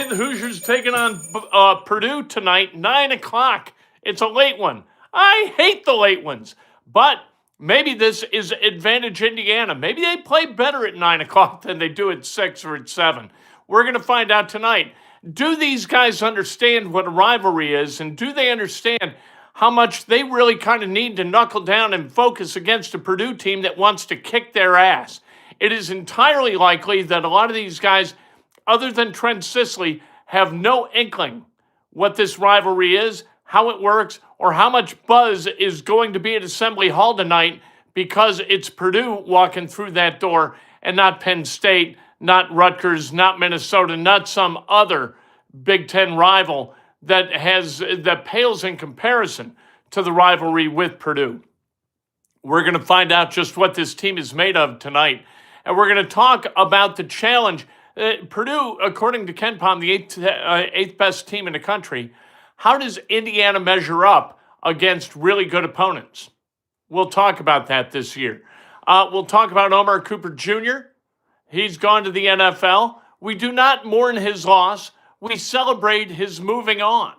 The Hoosiers taking on Purdue tonight, 9 o'clock. It's a late one. I hate the late ones, but maybe this is advantage Indiana. Maybe they play better at 9 o'clock than they do at 6 or at 7. We're going to find out tonight. Do these guys understand what a rivalry is, and do they understand how much they really kind of need to knuckle down and focus against a Purdue team that wants to kick their ass? It is entirely likely that a lot of these guys, other than Trent Sisley, have no inkling what this rivalry is, how it works, or how much buzz is going to be at Assembly Hall tonight because it's Purdue walking through that door and not Penn State, not Rutgers, not Minnesota, not some other Big Ten rival that pales in comparison to the rivalry with Purdue. We're going to find out just what this team is made of tonight, and we're going to talk about the challenge. Purdue, according to KenPom, the eighth best team in the country. How does Indiana measure up against really good opponents? We'll talk about that this year. We'll talk about Omar Cooper Jr. He's gone to the NFL. We do not mourn his loss. We celebrate his moving on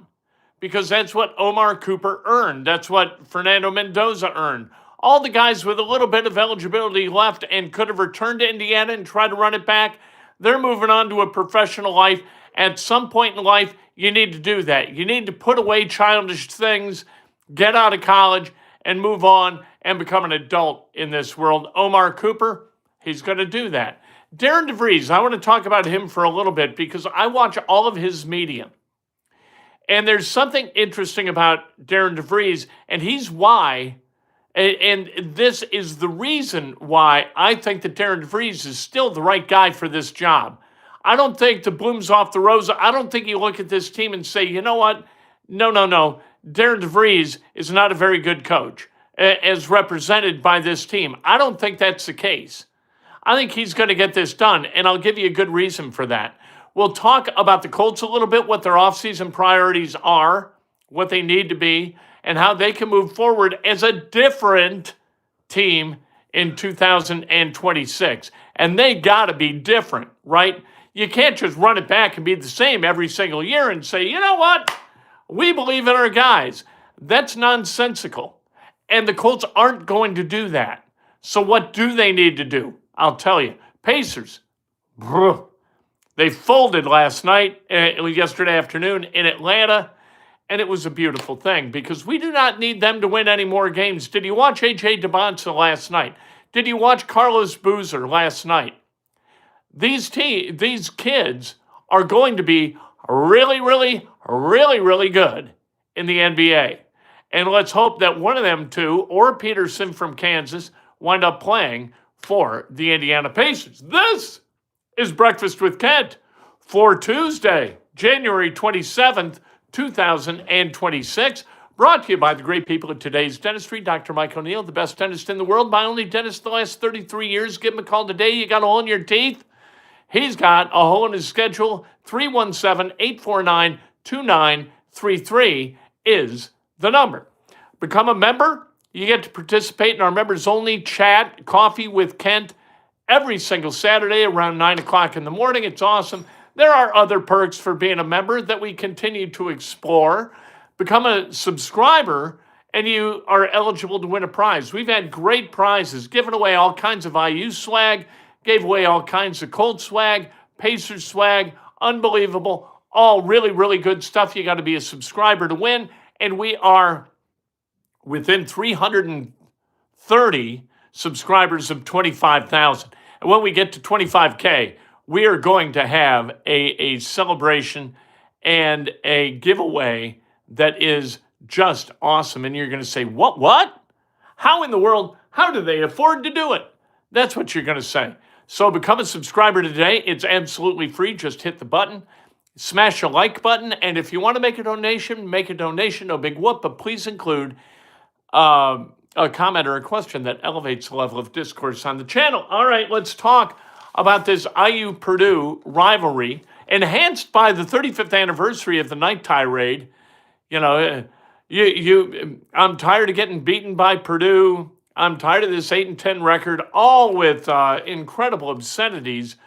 because that's what Omar Cooper earned. That's what Fernando Mendoza earned. All the guys with a little bit of eligibility left and could have returned to Indiana and tried to run it back, they're moving on to a professional life. At some point in life, you need to do that. You need to put away childish things, get out of college, and move on and become an adult in this world. Omar Cooper, he's going to do that. Darren DeVries, I want to talk about him for a little bit because I watch all of his media. And there's something interesting about Darren DeVries, and he's why, and this is the reason why I think that Darren DeVries is still the right guy for this job. I don't think the bloom's off the rose. I don't think you look at this team and say, you know what? No. Darren DeVries is not a very good coach as represented by this team. I don't think that's the case. I think he's going to get this done, and I'll give you a good reason for that. We'll talk about the Colts a little bit, what their offseason priorities are, what they need to be, and how they can move forward as a different team in 2026. And they got to be different, right? You can't just run it back and be the same every single year and say, you know what? We believe in our guys. That's nonsensical. And the Colts aren't going to do that. So what do they need to do? I'll tell you. Pacers. They folded last night, yesterday afternoon in Atlanta, and it was a beautiful thing because we do not need them to win any more games. Did you watch A.J. DeBonsa last night? Did you watch Carlos Boozer last night? These kids are going to be really, really, really, really good in the NBA. And let's hope that one of them two, or Peterson from Kansas, wind up playing for the Indiana Pacers. This is Breakfast with Kent for Tuesday, January 27th, 2026. Brought to you by the great people at Today's Dentistry. Dr. Mike O'Neill, the best dentist in the world, my only dentist the last 33 years. Give him a call today. You got a hole in your teeth? He's got a hole in his schedule. 317-849-2933 is the number. Become a member. You get to participate in our members-only chat, Coffee with Kent, every single Saturday around 9 o'clock in the morning. It's awesome. There are other perks for being a member that we continue to explore. Become a subscriber, and you are eligible to win a prize. We've had great prizes, given away all kinds of IU swag, gave away all kinds of Colts swag, Pacers swag, unbelievable, all really, really good stuff. You got to be a subscriber to win, and we are within 330 subscribers of 25,000. And when we get to 25K, we are going to have a celebration and a giveaway that is just awesome. And you're going to say, what? How in the world, how do they afford to do it? That's what you're going to say. So become a subscriber today. It's absolutely free. Just hit the button, smash a like button. And if you want to make a donation, no big whoop, but please include a comment or a question that elevates the level of discourse on the channel. All right, let's talk about this IU-Purdue rivalry, enhanced by the 35th anniversary of the night tirade. You know, I'm tired of getting beaten by Purdue. I'm tired of this 8-10 record, all with incredible obscenities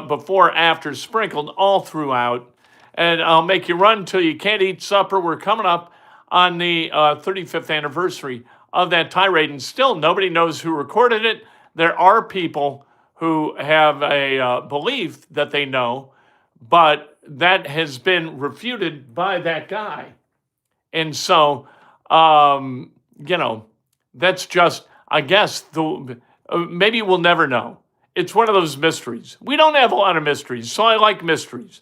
before, after, sprinkled all throughout. and I'll make you run till you can't eat supper. We're coming up on the 35th anniversary of that tirade, and still nobody knows who recorded it. There are people who have a belief that they know, but that has been refuted by that guy. And so, that's just, I guess, maybe we'll never know. It's one of those mysteries. We don't have a lot of mysteries, so I like mysteries.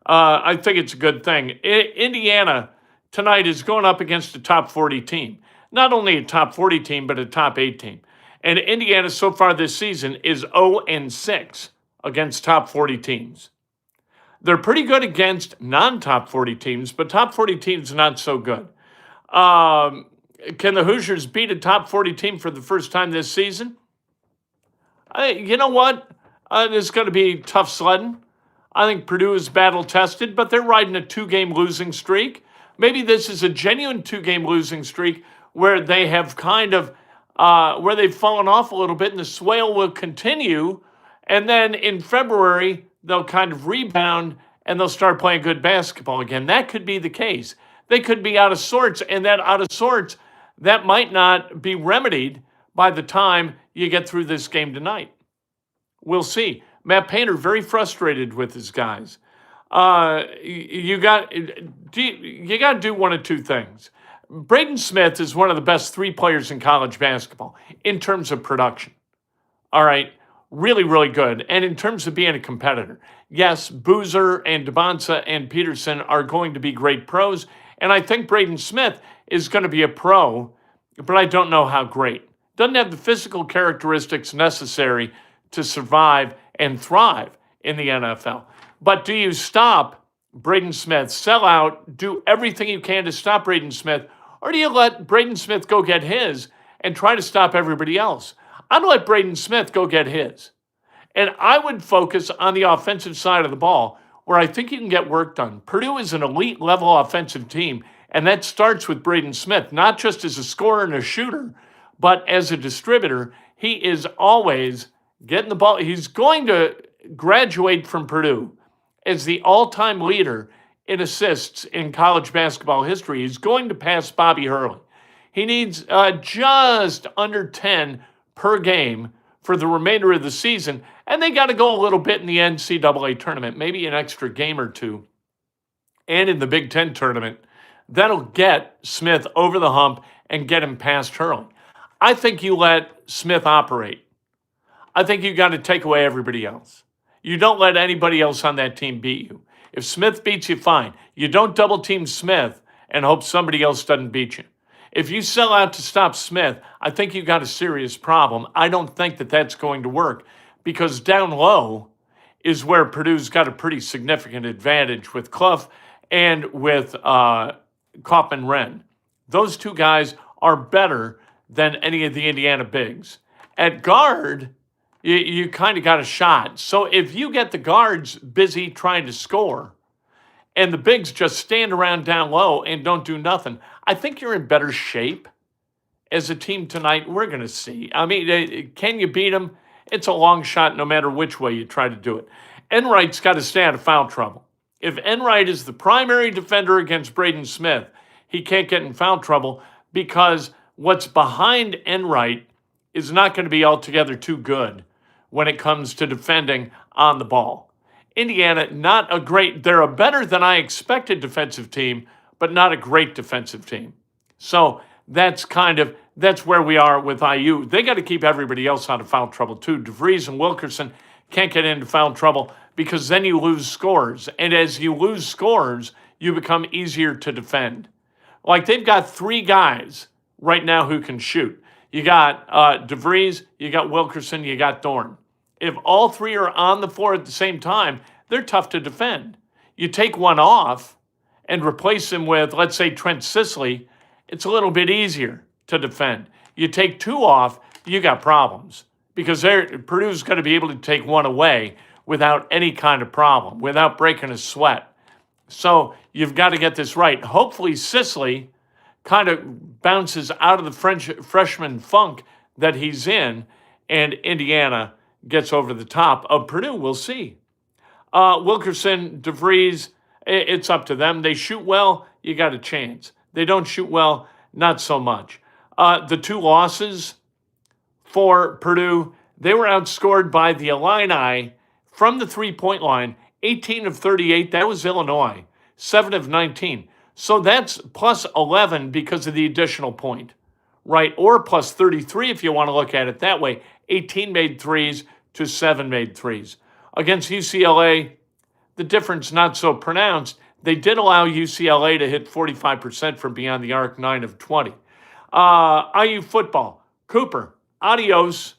I think it's a good thing. Indiana tonight is going up against a top 40 team. Not only a top 40 team, but a top 8 team. And Indiana so far this season is 0-6 against top 40 teams. They're pretty good against non-top 40 teams, but top 40 teams not so good. Can the Hoosiers beat a top 40 team for the first time this season? You know what? This is going to be tough sledding. I think Purdue is battle-tested, but they're riding a 2-game losing streak. Maybe this is a genuine 2-game losing streak where they have kind of, where they've fallen off a little bit and the swale will continue. And then in February, they'll kind of rebound and they'll start playing good basketball again. That could be the case. They could be out of sorts, and that out of sorts, that might not be remedied by the time you get through this game tonight. We'll see. Matt Painter very frustrated with his guys. You got to do one of two things. Braden Smith is one of the best 3 players in college basketball in terms of production. All right, really, really good. And in terms of being a competitor, yes, Boozer and DeBonsa and Peterson are going to be great pros, and I think Braden Smith is going to be a pro, but I don't know how great. Doesn't have the physical characteristics necessary to survive and thrive in the NFL. But do you stop Braden Smith, sell out, do everything you can to stop Braden Smith, or do you let Braden Smith go get his and try to stop everybody else? I'd let Braden Smith go get his. And I would focus on the offensive side of the ball where I think you can get work done. Purdue is an elite level offensive team, and that starts with Braden Smith, not just as a scorer and a shooter, but as a distributor. He is always getting the ball. He's going to graduate from Purdue as the all-time leader in assists in college basketball history. He's going to pass Bobby Hurley. He needs just under 10 per game for the remainder of the season, and they got to go a little bit in the NCAA tournament, maybe an extra game or two, and in the Big Ten tournament. That'll get Smith over the hump and get him past Hurley. I think you let Smith operate. I think you got to take away everybody else. You don't let anybody else on that team beat you. If Smith beats you, fine. You don't double team Smith and hope somebody else doesn't beat you. If you sell out to stop Smith, I think you got a serious problem. I don't think that that's going to work because down low is where Purdue's got a pretty significant advantage with Clough and with Kaufman-Renn. Those two guys are better than any of the Indiana bigs. At guard, you kind of got a shot. So if you get the guards busy trying to score and the bigs just stand around down low and don't do nothing, I think you're in better shape as a team tonight. We're going to see. I mean, can you beat them? It's a long shot no matter which way you try to do it. Enright's got to stay out of foul trouble. If Enright is the primary defender against Braden Smith, he can't get in foul trouble because what's behind Enright is not going to be altogether too good when it comes to defending on the ball. Indiana, not a great, they're a better than I expected defensive team, but not a great defensive team. So that's where we are with IU. They got to keep everybody else out of foul trouble too. DeVries and Wilkerson can't get into foul trouble because then you lose scores. And as you lose scores, you become easier to defend. Like they've got 3 guys right now who can shoot. You got DeVries, you got Wilkerson, you got Dorn. If all 3 are on the floor at the same time, they're tough to defend. You take one off and replace him with, let's say, Trent Sisley, it's a little bit easier to defend. You take 2 off, you got problems because Purdue's going to be able to take one away without any kind of problem, without breaking a sweat. So you've got to get this right. Hopefully Sisley kind of bounces out of the freshman funk that he's in, and Indiana gets over the top of Purdue. We'll see. Wilkerson, DeVries, It's up to them. They shoot well, you got a chance. They don't shoot well, not so much. The two losses for Purdue, they were outscored by the Illini from the three-point line, 18 of 38. That was Illinois, 7 of 19. So that's plus 11 because of the additional point, right? Or plus 33 if you want to look at it that way. 18 made threes to 7 made threes. Against UCLA, the difference not so pronounced. They did allow UCLA to hit 45% from beyond the arc, 9 of 20. IU football, Cooper, adios.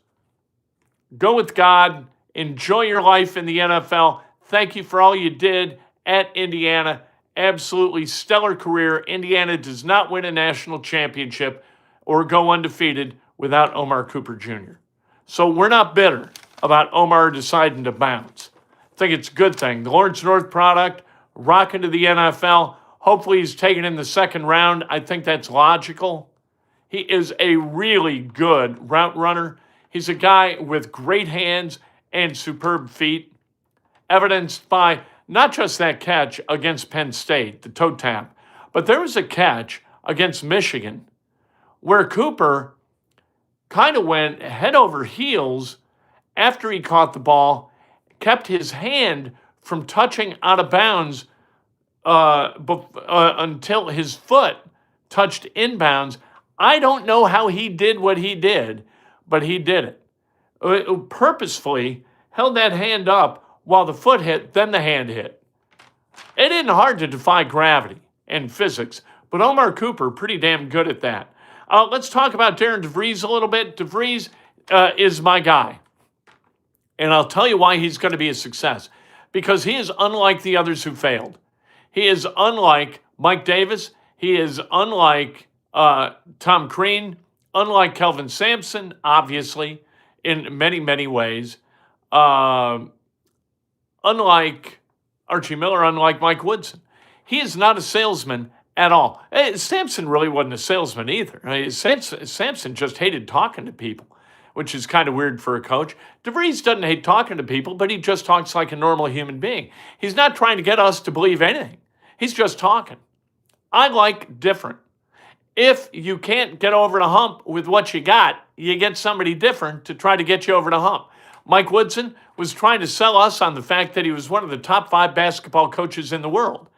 Go with God. Enjoy your life in the NFL. Thank you for all you did at Indiana. Absolutely stellar career. Indiana does not win a national championship or go undefeated without Omar Cooper Jr. So we're not bitter about Omar deciding to bounce. I think it's a good thing. The Lawrence North product, rocking to the NFL. Hopefully he's taken in the second round. I think that's logical. He is a really good route runner. He's a guy with great hands and superb feet, evidenced by not just that catch against Penn State, the toe tap, but there was a catch against Michigan where Cooper kind of went head over heels after he caught the ball, kept his hand from touching out of bounds until his foot touched inbounds. I don't know how he did what he did, but he did it. Purposefully held that hand up while the foot hit, then the hand hit. It isn't hard to defy gravity and physics, but Omar Cooper, pretty damn good at that. Let's talk about Darren DeVries a little bit. DeVries is my guy. And I'll tell you why he's going to be a success. Because he is unlike the others who failed. He is unlike Mike Davis. He is unlike Tom Crean, unlike Kelvin Sampson, obviously, in many, many ways. Unlike Archie Miller, unlike Mike Woodson. He is not a salesman at all. Sampson really wasn't a salesman either. Sampson just hated talking to people, which is kind of weird for a coach. DeVries doesn't hate talking to people, but he just talks like a normal human being. He's not trying to get us to believe anything. He's just talking. I like different. If you can't get over the hump with what you got, you get somebody different to try to get you over the hump. Mike Woodson was trying to sell us on the fact that he was one of the top 5 basketball coaches in the world.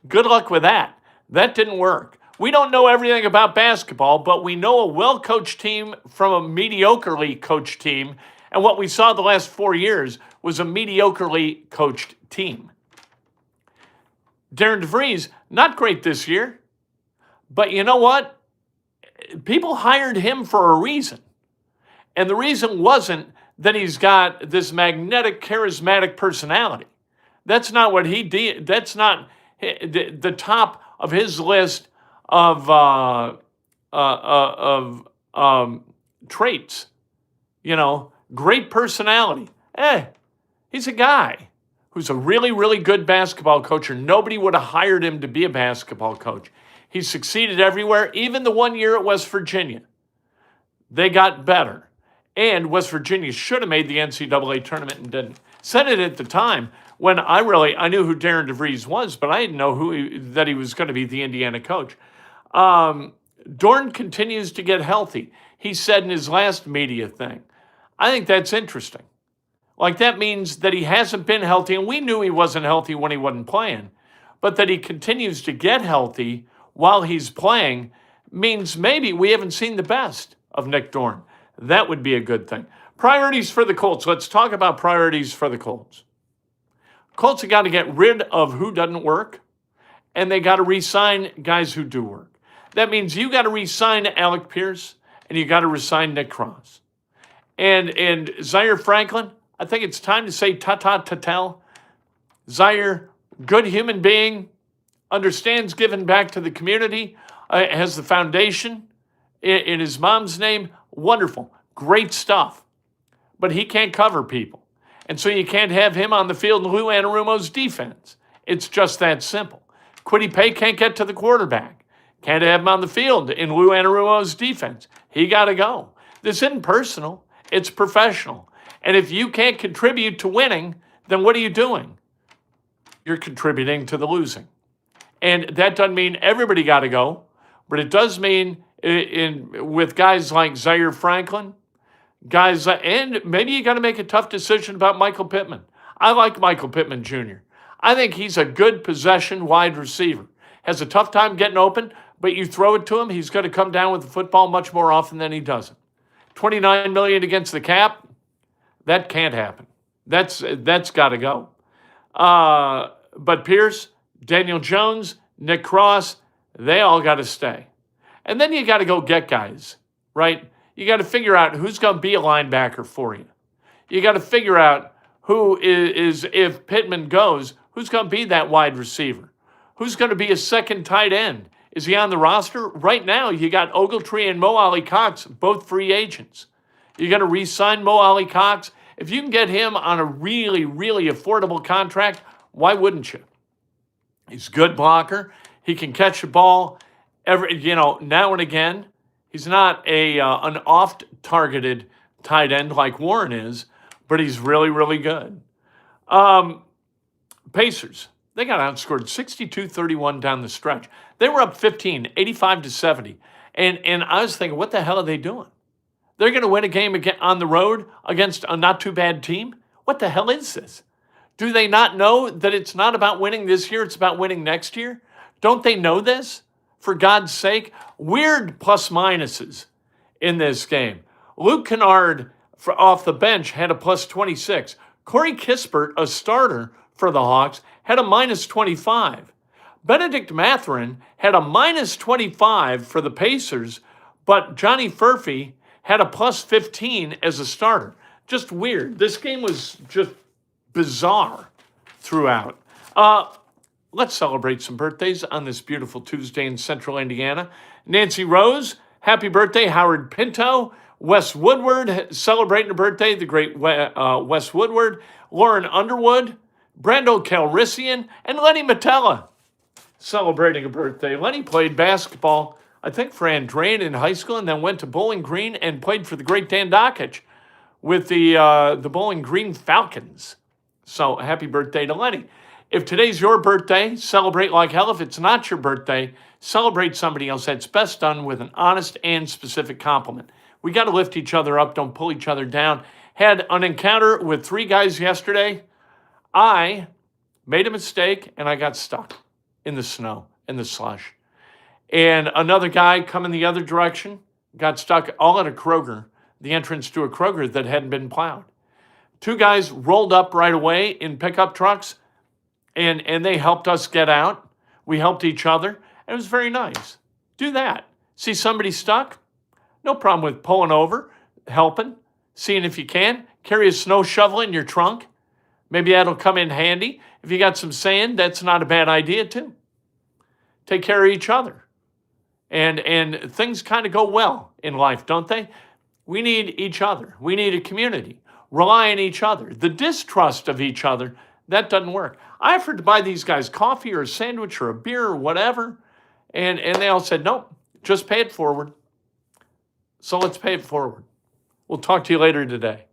Good luck with that. That didn't work. We don't know everything about basketball, but we know a well-coached team from a mediocrely coached team, and what we saw the last 4 years was a mediocrely coached team. Darren DeVries, not great this year, but you know what? People hired him for a reason, and the reason wasn't that he's got this magnetic, charismatic personality. That's not what he did. That's not the top of his list of traits. You know, great personality. He's a guy who's a really, really good basketball coach, or nobody would have hired him to be a basketball coach. He succeeded everywhere, even the 1 year at West Virginia. They got better. And West Virginia should have made the NCAA tournament and didn't. Said it at the time when I knew who Darren DeVries was, but I didn't know that he was going to be the Indiana coach. Dorn continues to get healthy. He said in his last media thing. I think that's interesting. Like, that means that he hasn't been healthy, and we knew he wasn't healthy when he wasn't playing, but that he continues to get healthy while he's playing means maybe we haven't seen the best of Nick Dorn. That would be a good thing. Priorities for the Colts. Let's talk about priorities for the Colts. Colts have got to get rid of who doesn't work, and they got to re-sign guys who do work. That means you got to re-sign Alec Pierce, and you got to re-sign Nick Cross. And Zaire Franklin, I think it's time to say ta-ta-ta-tel. Zaire, good human being, understands giving back to the community, has the foundation in his mom's name. Wonderful. Great stuff. But he can't cover people. And so you can't have him on the field in Lou Anarumo's defense. It's just that simple. Kwity Paye can't get to the quarterback. Can't have him on the field in Lou Anarumo's defense. He got to go. This isn't personal. It's professional. And if you can't contribute to winning, then what are you doing? you're contributing to the losing. And that doesn't mean everybody got to go, but it does mean with guys like Zaire Franklin, and maybe you got to make a tough decision about Michael Pittman. I like Michael Pittman Jr. I think he's a good possession wide receiver. Has a tough time getting open, but you throw it to him, he's going to come down with the football much more often than he doesn't. $29 million against the cap, that can't happen. That's got to go. But Pierce, Daniel Jones, Nick Cross, they all got to stay. And then you got to go get guys, right? You got to figure out who's going to be a linebacker for you. You got to figure out who is, if Pittman goes, who's going to be that wide receiver? Who's going to be a second tight end? Is he on the roster? Right now, you got Ogletree and Mo Ali Cox, both free agents. You're going to re-sign Mo Ali Cox. If you can get him on a really, really affordable contract, why wouldn't you? He's a good blocker. He can catch the ball now and again. He's not an oft-targeted tight end like Warren is, but he's really, really good. Pacers, they got outscored 62-31 down the stretch. They were up 15, 85-70. And I was thinking, what the hell are they doing? They're going to win a game again on the road against a not-too-bad team? What the hell is this? Do they not know that it's not about winning this year, it's about winning next year? Don't they know this? For God's sake, weird plus-minuses in this game. Luke Kennard off the bench had a plus 26. Corey Kispert, a starter for the Hawks, had a minus 25. Benedict Mathurin had a minus 25 for the Pacers, but Johnny Furphy had a plus 15 as a starter. Just weird. This game was just bizarre throughout. Let's celebrate some birthdays on this beautiful Tuesday in Central Indiana. Nancy Rose, happy birthday. Howard Pinto, Wes Woodward, celebrating a birthday, the great Wes Woodward. Lauren Underwood, Brando Calrissian, and Lenny Matella celebrating a birthday. Lenny played basketball, I think, for Andrean in high school, and then went to Bowling Green and played for the great Dan Dockich with the Bowling Green Falcons. So happy birthday to Lenny. If today's your birthday, celebrate like hell. If it's not your birthday, celebrate somebody else. That's best done with an honest and specific compliment. We got to lift each other up. Don't pull each other down. Had an encounter with 3 guys yesterday. I made a mistake, and I got stuck in the snow, in the slush. And another guy coming the other direction got stuck all at a Kroger, the entrance to a Kroger that hadn't been plowed. 2 guys rolled up right away in pickup trucks, and they helped us get out. We helped each other, and it was very nice. Do that. See somebody stuck? No problem with pulling over, helping, seeing if you can. Carry a snow shovel in your trunk. Maybe that'll come in handy. If you got some sand, that's not a bad idea too. Take care of each other. And things kind of go well in life, don't they? We need each other. We need a community. Rely on each other. The distrust of each other, that doesn't work. I offered to buy these guys coffee or a sandwich or a beer or whatever, and they all said, nope, just pay it forward. So let's pay it forward. We'll talk to you later today.